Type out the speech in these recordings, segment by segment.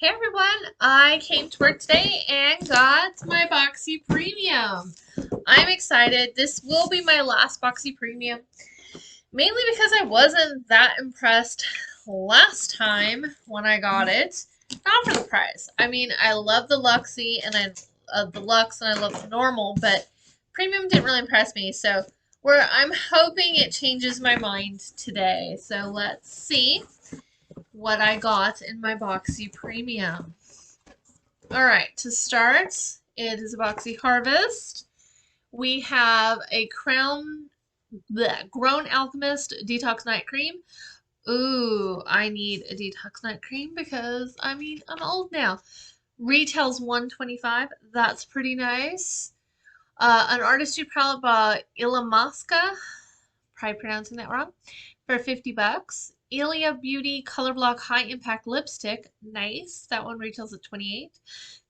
Hey everyone, I came to work today and got my Boxy Premium. I'm excited. This will be my last Boxy Premium, mainly because I wasn't that impressed last time when I got it. Not for the price. I mean, I love the Luxy and the Lux and I love the normal, but Premium didn't really impress me. So, where I'm hoping it changes my mind today. So let's see what I got in my Boxy Premium. Alright, to start, it is a Boxy Harvest. We have a Grown Alchemist Detox Night Cream. Ooh, I need a Detox Night Cream because, I mean, I'm old now. Retails $125. That's pretty nice. An Artistry Palette by Ilamasca. Probably pronouncing that wrong. For 50 bucks. Ilia Beauty Color Block High Impact Lipstick. Nice. That one retails at 28.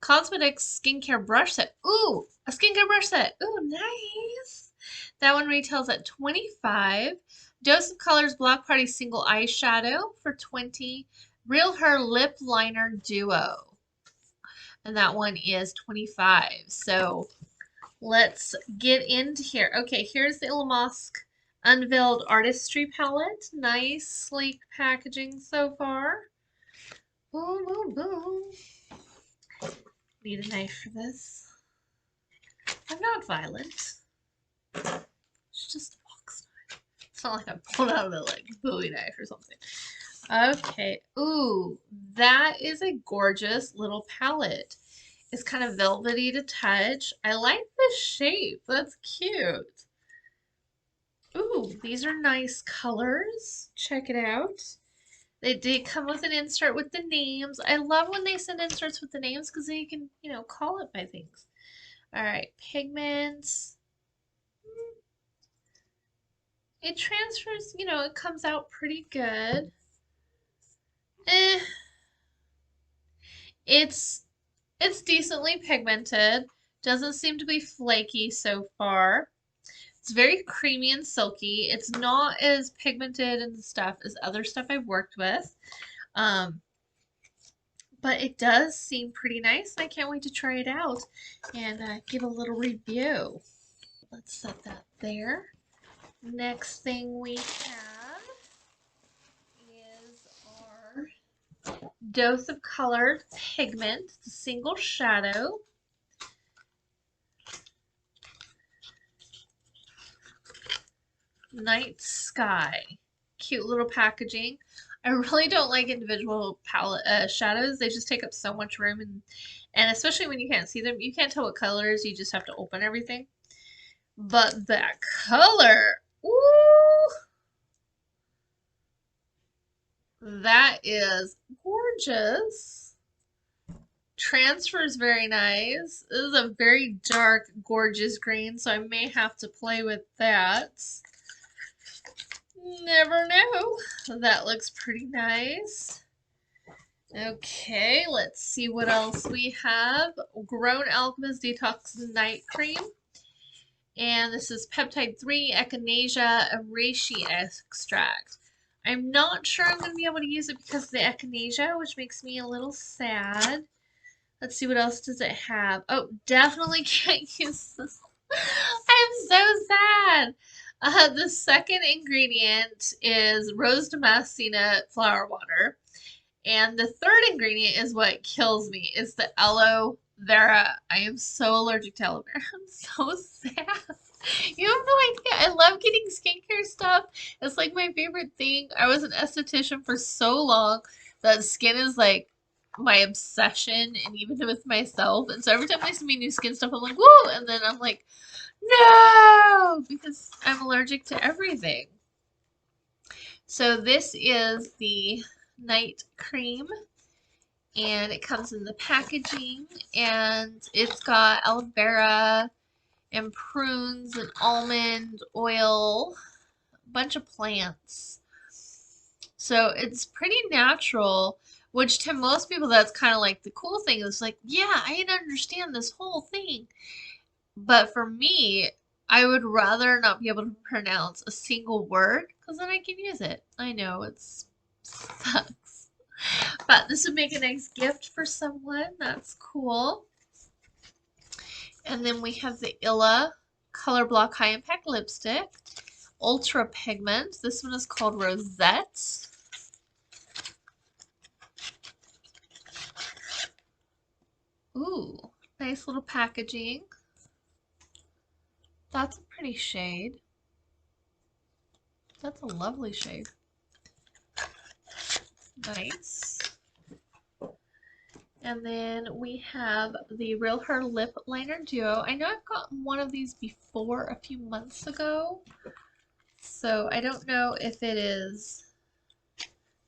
Cosmetics Skincare Brush Set. Ooh, a skincare brush set. Ooh, nice. That one retails at 25. Dose of Colors Block Party Single Eyeshadow for 20. Real Her Lip Liner Duo. And that one is 25. So let's get into here. Okay, here's the Ilamasque Unveiled Artistry Palette. Nice, sleek packaging so far. Boom, boom, boom. Need a knife for this. I'm not violent. It's just a box knife. It's not like I pulled out a Bowie knife or something. Okay. Ooh, that is a gorgeous little palette. It's kind of velvety to touch. I like the shape. That's cute. Ooh, these are nice colors. Check it out. They did come with an insert with the names. I love when they send inserts with the names because then you can, call it by things. All right, pigments. It transfers, it comes out pretty good. Eh, it's decently pigmented. Doesn't seem to be flaky so far. It's very creamy and silky. It's not as pigmented and stuff as other stuff I've worked with. Um, but it does seem pretty nice. I can't wait to try it out and give a little review. Let's set that there. Next thing we have is our Dose of Colored Pigment, single shadow. Night Sky. Cute little packaging. I really don't like individual palette shadows. They just take up so much room, and especially when you can't see them, you can't tell what colors. You just have to open everything. But that color, ooh, that is gorgeous. Transfers very nice. This is a very dark, gorgeous green, so I may have to play with that. Never know. That looks pretty nice. Okay, let's see what else we have. Grown Alchemist Detox Night Cream. And this is Peptide 3 Echinacea Reishi Extract. I'm not sure I'm going to be able to use it because of the echinacea, which makes me a little sad. Let's see, what else does it have? Oh, definitely can't use this. I'm so sad. The second ingredient is rose damascena flower water. And the third ingredient is what kills me. It's the aloe vera. I am so allergic to aloe vera. I'm so sad. You have no idea. I love getting skincare stuff. It's like my favorite thing. I was an esthetician for so long that skin is like my obsession, and even with myself. And so every time they send me new skin stuff, I'm like, woo! And then I'm like, no! Because I'm allergic to everything. So this is the night cream, and it comes in the packaging, and it's got aloe vera and prunes and almond oil, a bunch of plants. So it's pretty natural, which to most people that's kind of like the cool thing. It's like, yeah, I understand this whole thing. But for me, I would rather not be able to pronounce a single word because then I can use it. I know it sucks. But this would make a nice gift for someone. That's cool. And then we have the Illa Color Block High Impact Lipstick. Ultra Pigment. This one is called Rosette. Ooh, nice little packaging. That's a pretty shade. That's a lovely shade. Nice. And then we have the Real Her Lip Liner Duo. I know I've gotten one of these before a few months ago, so I don't know if it is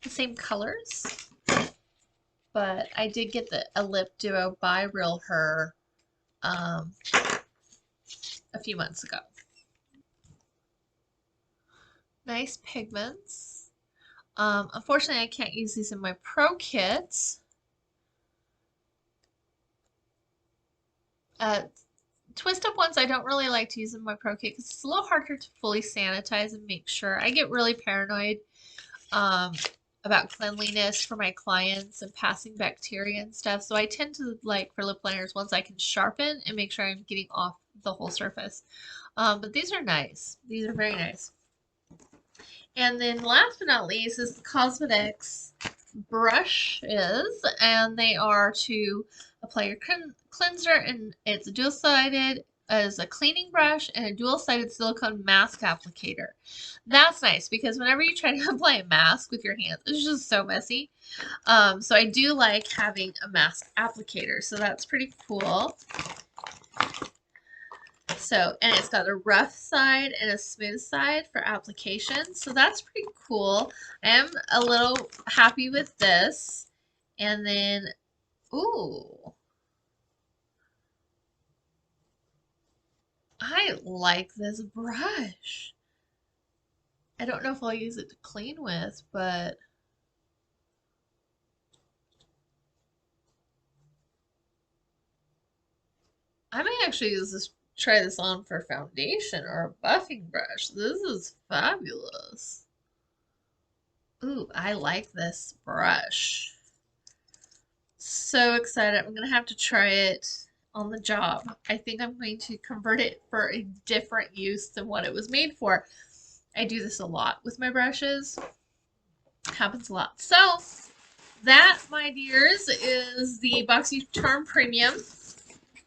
the same colors, but I did get a lip duo by Real Her a few months ago. Nice pigments. Unfortunately, I can't use these in my Pro Kit. Twist up ones I don't really like to use in my Pro Kit because it's a little harder to fully sanitize and make sure. I get really paranoid about cleanliness for my clients and passing bacteria and stuff. So I tend to like for lip liners ones I can sharpen and make sure I'm getting off the whole surface. But these are nice. These are very nice. And then last but not least is the Cosmetics brushes, and they are to apply your cleanser, and it's dual-sided as a cleaning brush and a dual-sided silicone mask applicator. That's nice because whenever you try to apply a mask with your hands, it's just so messy. So I do like having a mask applicator, so that's pretty cool. So, and it's got a rough side and a smooth side for application. So that's pretty cool. I am a little happy with this. And then, ooh, I like this brush. I don't know if I'll use it to clean with, but I may actually use this, try this on for foundation or a buffing brush. This is fabulous. Ooh, I like this brush. So excited. I'm going to have to try it on the job. I think I'm going to convert it for a different use than what it was made for. I do this a lot with my brushes. It happens a lot. So that, my dears, is the Boxy Charm Premium.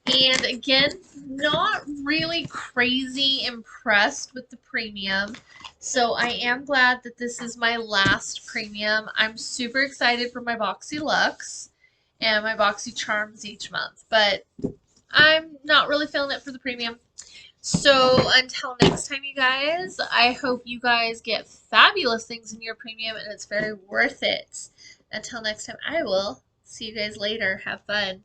And again, not really crazy impressed with the premium. So I am glad that this is my last premium. I'm super excited for my Boxy Luxe and my Boxy Charms each month. But I'm not really feeling it for the premium. So until next time, you guys, I hope you guys get fabulous things in your premium and it's very worth it. Until next time, I will see you guys later. Have fun.